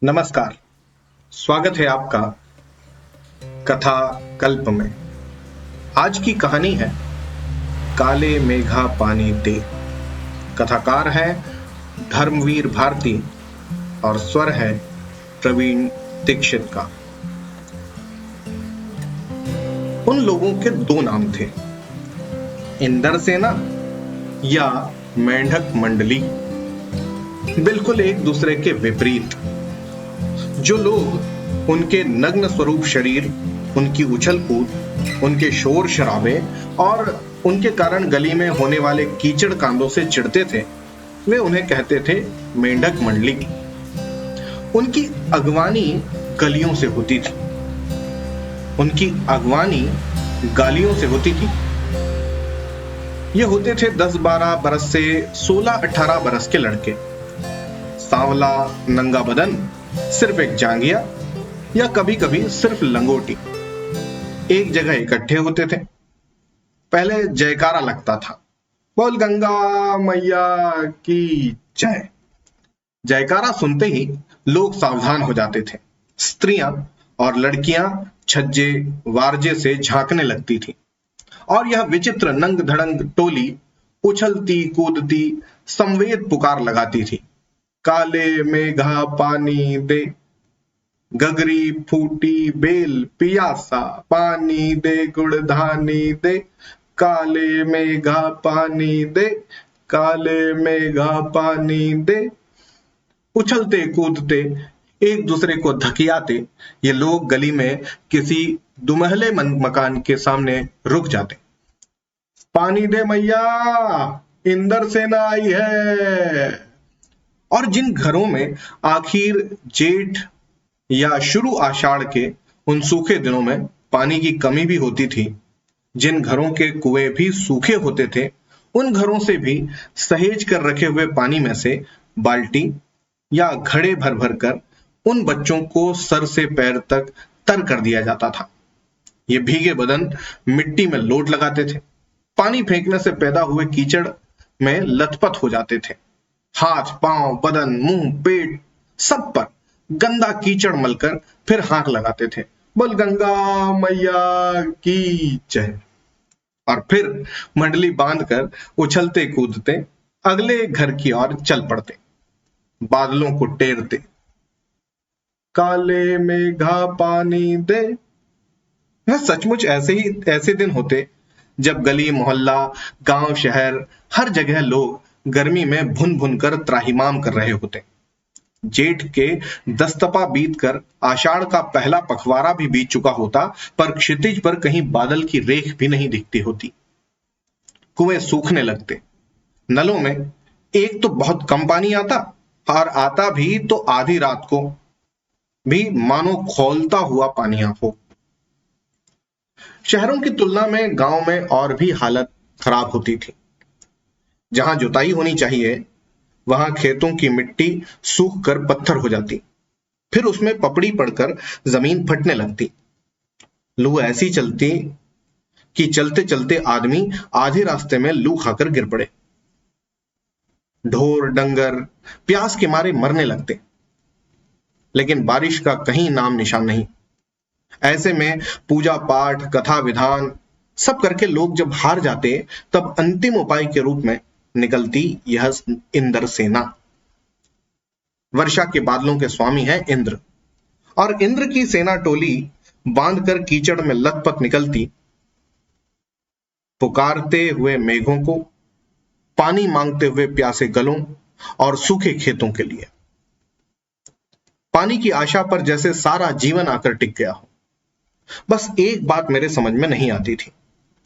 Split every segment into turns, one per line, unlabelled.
नमस्कार। स्वागत है आपका कथा कल्प में। आज की कहानी है काले मेघा पानी दे। कथाकार है धर्मवीर भारती और स्वर है प्रवीण दीक्षित का। उन लोगों के दो नाम थे, इंदर सेना या मेंढक मंडली। बिल्कुल एक दूसरे के विपरीत। जो लोग उनके नग्न स्वरूप शरीर, उनकी उछल कूद, उनके शोर शराबे और उनके कारण गली में होने वाले कीचड़ कांदों से चिढ़ते थे, वे उन्हें कहते थे मेंढक मंडली। उनकी अगवानी गलियों से होती थी। उनकी अगवानी गालियों से होती थी। ये होते थे 10-12 बरस से 16-18 बरस के लड़के। सांवला नंगा बदन, सिर्फ एक जांघिया या कभी कभी सिर्फ लंगोटी। एक जगह इकट्ठे होते थे। पहले जयकारा लगता था, बोल गंगा मैया की जय। जयकारा सुनते ही लोग सावधान हो जाते थे। स्त्रियां और लड़कियां छज्जे वारजे से झांकने लगती थी और यह विचित्र नंग धड़ंग टोली उछलती कूदती संवेद पुकार लगाती थी। काले मेघा पानी दे, गगरी फूटी बेल पियासा, पानी दे गुड़धानी दे, काले मेघा पानी दे, काले मेघा पानी दे। उछलते कूदते एक दूसरे को धकियाते ये लोग गली में किसी दुमहले मकान के सामने रुक जाते। पानी दे मैया, इंदर सेना आई है। और जिन घरों में आखिर जेठ या शुरू आषाढ़ के उन सूखे दिनों में पानी की कमी भी होती थी, जिन घरों के कुएं भी सूखे होते थे, उन घरों से भी सहेज कर रखे हुए पानी में से बाल्टी या घड़े भर भर कर उन बच्चों को सर से पैर तक तर कर दिया जाता था। ये भीगे बदन मिट्टी में लोट लगाते थे। पानी फेंकने से पैदा हुए कीचड़ में लथपथ हो जाते थे। हाथ पांव बदन मुंह पेट सब पर गंदा कीचड़ मलकर फिर हाथ लगाते थे, बोल गंगा मैया की जय। और फिर मंडली बांधकर उछलते कूदते अगले घर की ओर चल पड़ते, बादलों को टेरते। काले मेघा पानी दे। सचमुच ऐसे दिन होते जब गली मोहल्ला गांव शहर हर जगह लोग गर्मी में भुन भुन कर त्राहिमाम कर रहे होते। जेठ के 10 तपा बीत कर आषाढ़ का पहला पखवाड़ा भी बीत चुका होता, पर क्षितिज पर कहीं बादल की रेख भी नहीं दिखती होती। कुएं सूखने लगते। नलों में एक तो बहुत कम पानी आता और आता भी तो आधी रात को, भी मानो खौलता हुआ पानी हो। शहरों की तुलना में गांव में और भी हालत खराब होती थी। जहां जुताई होनी चाहिए वहां खेतों की मिट्टी सूख कर पत्थर हो जाती, फिर उसमें पपड़ी पड़कर जमीन फटने लगती। लू ऐसी चलती कि चलते चलते आदमी आधे रास्ते में लू खाकर गिर पड़े। ढोर डंगर प्यास के मारे मरने लगते, लेकिन बारिश का कहीं नाम निशान नहीं। ऐसे में पूजा पाठ कथा विधान सब करके लोग जब हार जाते, तब अंतिम उपाय के रूप में निकलती यह इंद्र सेना। वर्षा के बादलों के स्वामी है इंद्र, और इंद्र की सेना टोली बांधकर कीचड़ में लथपथ निकलती, पुकारते हुए मेघों को, पानी मांगते हुए प्यासे गलों और सूखे खेतों के लिए। पानी की आशा पर जैसे सारा जीवन आकर टिक गया हो। बस एक बात मेरे समझ में नहीं आती थी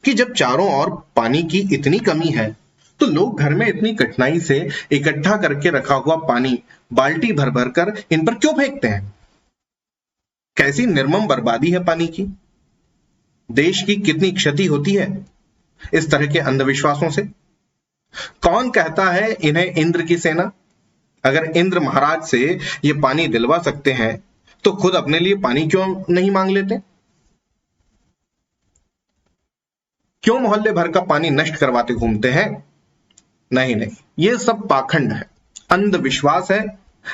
कि जब चारों ओर पानी की इतनी कमी है, तो लोग घर में इतनी कठिनाई से इकट्ठा करके रखा हुआ पानी बाल्टी भर भर कर इन पर क्यों फेंकते हैं? कैसी निर्मम बर्बादी है पानी की। देश की कितनी क्षति होती है इस तरह के अंधविश्वासों से। कौन कहता है इन्हें इंद्र की सेना? अगर इंद्र महाराज से ये पानी दिलवा सकते हैं तो खुद अपने लिए पानी क्यों नहीं मांग लेते? क्यों मोहल्ले भर का पानी नष्ट करवाते घूमते हैं? नहीं, ये सब पाखंड है, अंधविश्वास है,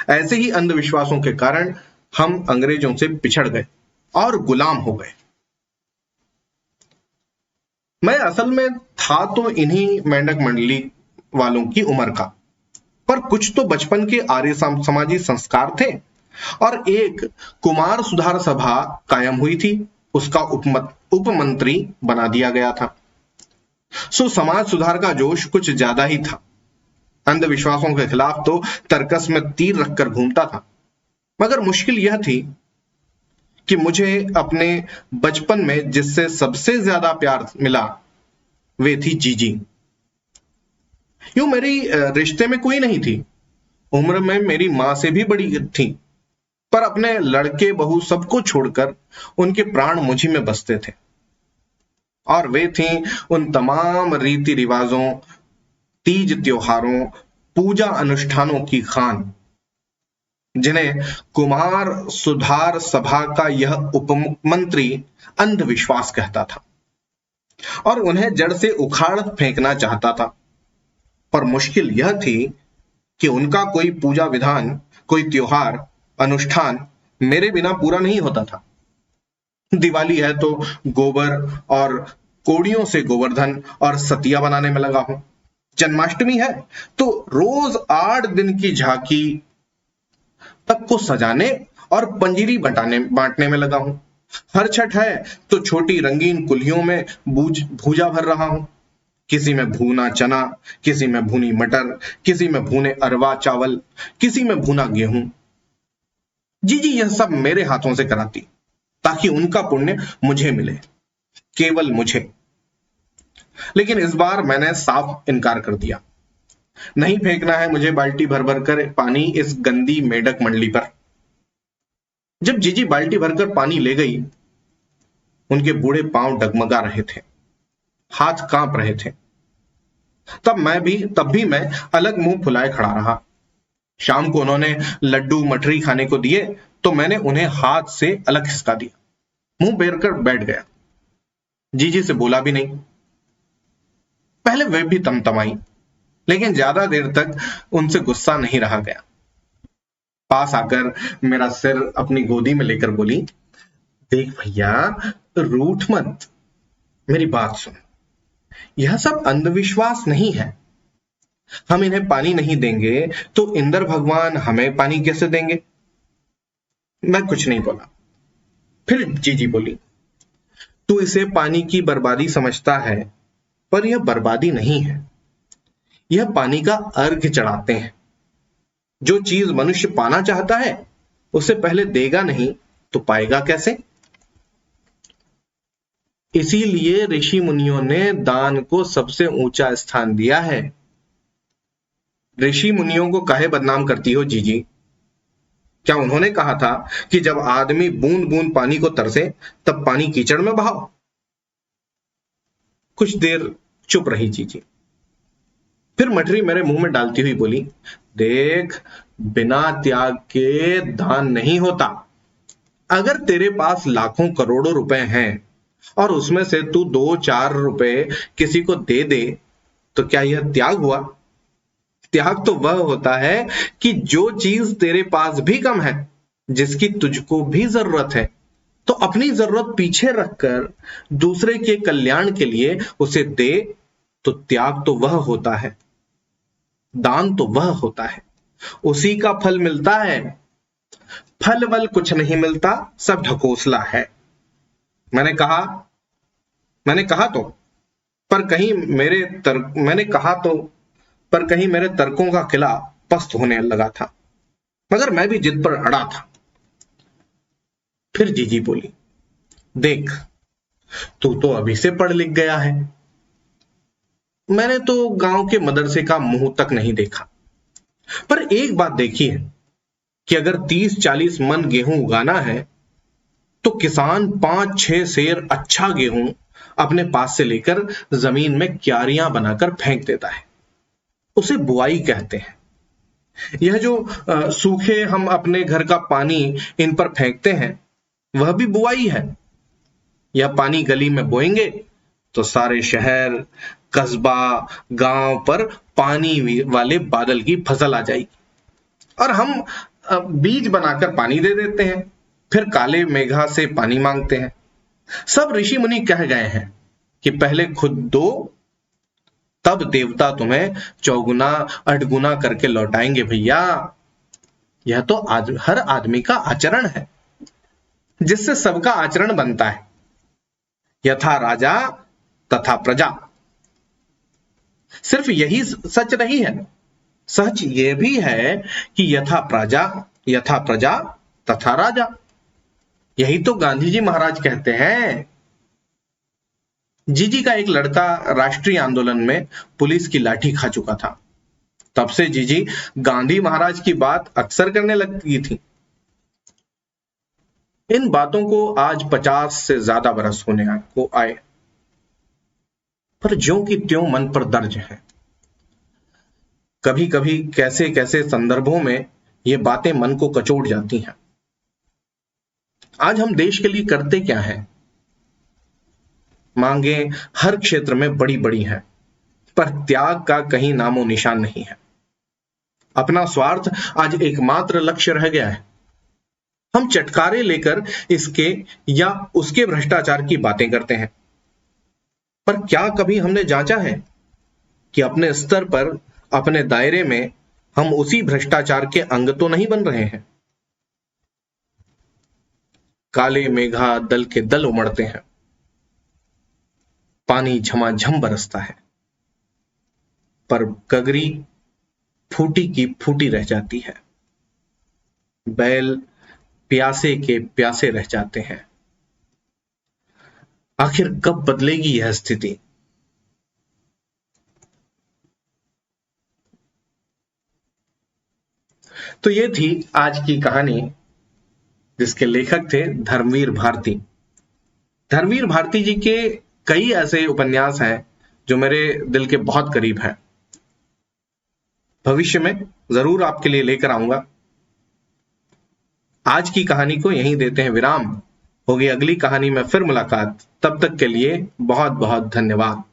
ऐसे ही अंधविश्वासों के कारण हम अंग्रेजों से पिछड़ गए और गुलाम हो गए। मैं असल में था तो इन्हीं मेंढक मंडली वालों की उम्र का, पर कुछ तो बचपन के आर्य समाजी संस्कार थे और एक कुमार सुधार सभा कायम हुई थी, उसका उपमंत्री बना दिया गया था। सो समाज सुधार का जोश कुछ ज्यादा ही था। अंधविश्वासों के खिलाफ तो तर्कस में तीर रखकर घूमता था, मगर मुश्किल यह थी कि मुझे अपने बचपन में जिससे सबसे ज्यादा प्यार मिला वे थी जीजी। यूं मेरी रिश्ते में कोई नहीं थी, उम्र में मेरी मां से भी बड़ी थी, पर अपने लड़के बहू सबको छोड़कर उनके प्राण मुझी में बसते थे। और वे थीं उन तमाम रीति रिवाजों, तीज त्योहारों, पूजा अनुष्ठानों की खान जिन्हें कुमार सुधार सभा का यह उपमंत्री अंधविश्वास कहता था और उन्हें जड़ से उखाड़ फेंकना चाहता था। पर मुश्किल यह थी कि उनका कोई पूजा विधान, कोई त्योहार अनुष्ठान मेरे बिना पूरा नहीं होता था। दिवाली है तो गोबर और कोड़ियों से गोवर्धन और सतिया बनाने में लगा हूं। जन्माष्टमी है तो रोज 8 दिन की झांकी तक को सजाने और पंजीरी बांटने में लगा हूं। हर छठ है तो छोटी रंगीन कुल्हियों में भूजा भर रहा हूं। किसी में भुना चना, किसी में भुनी मटर, किसी में भुने अरवा चावल, किसी में भुना गेहूं। जीजी यह सब मेरे हाथों से कराती ताकि उनका पुण्य मुझे मिले, केवल मुझे। लेकिन इस बार मैंने साफ इनकार कर दिया। नहीं फेंकना है मुझे बाल्टी भर भर कर पानी इस गंदी मेंढक मंडली पर। जब जीजी बाल्टी भरकर पानी ले गई, उनके बूढ़े पांव डगमगा रहे थे, हाथ कांप रहे थे। तब भी मैं अलग मुंह फुलाए खड़ा रहा। शाम को उन्होंने लड्डू मठरी खाने को दिए तो मैंने उन्हें हाथ से अलग खिसका दिया, मुंह फेर कर बैठ गया। जीजी से बोला भी नहीं। पहले वे भी तमतमाई, लेकिन ज्यादा देर तक उनसे गुस्सा नहीं रहा गया। पास आकर मेरा सिर अपनी गोदी में लेकर बोली, देख भैया, रूठ मत, मेरी बात सुन। यह सब अंधविश्वास नहीं है। हम इन्हें पानी नहीं देंगे तो इंद्र भगवान हमें पानी कैसे देंगे? मैं कुछ नहीं बोला। फिर जीजी बोली, तू इसे पानी की बर्बादी समझता है, पर यह बर्बादी नहीं है। यह पानी का अर्घ्य चढ़ाते हैं। जो चीज मनुष्य पाना चाहता है उसे पहले देगा नहीं तो पाएगा कैसे? इसीलिए ऋषि मुनियों ने दान को सबसे ऊंचा स्थान दिया है। ऋषि मुनियों को काहे बदनाम करती हो जीजी? क्या उन्होंने कहा था कि जब आदमी बूंद बूंद पानी को तरसे तब पानी कीचड़ में बहाओ? कुछ देर चुप रही जीजी। फिर मठरी मेरे मुंह में डालती हुई बोली, देख, बिना त्याग के दान नहीं होता। अगर तेरे पास लाखों करोड़ों रुपए हैं और उसमें से तू 2-4 रुपए किसी को दे दे तो क्या यह त्याग हुआ? त्याग तो वह होता है कि जो चीज तेरे पास भी कम है, जिसकी तुझको भी जरूरत है, तो अपनी जरूरत पीछे रखकर दूसरे के कल्याण के लिए उसे दे, तो त्याग तो वह होता है, दान तो वह होता है, उसी का फल मिलता है। फल वल कुछ नहीं मिलता, सब ढकोसला है। मैंने कहा तो पर कहीं मेरे तर्कों का किला पस्त होने लगा था, मगर मैं भी जिद पर अड़ा था। फिर जीजी बोली, देख, तू तो अभी से पढ़ लिख गया है। मैंने तो गांव के मदरसे का मुंह तक नहीं देखा, पर एक बात देखी है कि अगर 30-40 मन गेहूं उगाना है तो किसान 5-6 सेर अच्छा गेहूं अपने पास से लेकर जमीन में क्यारियां बनाकर फेंक देता है। उसे बुआई कहते हैं। यह जो सूखे हम अपने घर का पानी इन पर फेंकते हैं, वह भी बुआई है। यह पानी गली में बोएंगे तो सारे शहर, कस्बा, गांव पर पानी वाले बादल की फसल आ जाएगी। और हम बीज बनाकर पानी दे देते हैं, फिर काले मेघा से पानी मांगते हैं। सब ऋषि मुनि कह गए हैं कि पहले खुद दो, तब देवता तुम्हें चौगुना अठगुना करके लौटाएंगे भैया। यह तो हर आदमी का आचरण है, जिससे सबका आचरण बनता है। यथा राजा तथा प्रजा। सिर्फ यही सच नहीं है, सच यह भी है कि यथा प्रजा तथा राजा। यही तो गांधी जी महाराज कहते हैं। जीजी का एक लड़का राष्ट्रीय आंदोलन में पुलिस की लाठी खा चुका था। तब से जीजी गांधी महाराज की बात अक्सर करने लगी थी। इन बातों को आज 50 से ज्यादा बरस होने को आए, पर ज्यों की त्यों मन पर दर्ज है। कभी कभी कैसे कैसे संदर्भों में ये बातें मन को कचोट जाती हैं। आज हम देश के लिए करते क्या है? मांगे हर क्षेत्र में बड़ी बड़ी हैं, पर त्याग का कहीं नामो निशान नहीं है। अपना स्वार्थ आज एकमात्र लक्ष्य रह गया है। हम चटकारे लेकर इसके या उसके भ्रष्टाचार की बातें करते हैं, पर क्या कभी हमने जांचा है कि अपने स्तर पर, अपने दायरे में हम उसी भ्रष्टाचार के अंग तो नहीं बन रहे हैं? काले मेघा दल के दल उमड़ते हैं, पानी झमाझम बरसता है, पर गगरी फूटी की फूटी रह जाती है। बैल प्यासे के प्यासे रह जाते हैं। आखिर कब बदलेगी यह स्थिति? तो ये थी आज की कहानी, जिसके लेखक थे धर्मवीर भारती। धर्मवीर भारती जी के कई ऐसे उपन्यास हैं जो मेरे दिल के बहुत करीब हैं। भविष्य में जरूर आपके लिए लेकर आऊंगा। आज की कहानी को यहीं देते हैं विराम। होगी अगली कहानी में फिर मुलाकात। तब तक के लिए बहुत बहुत धन्यवाद।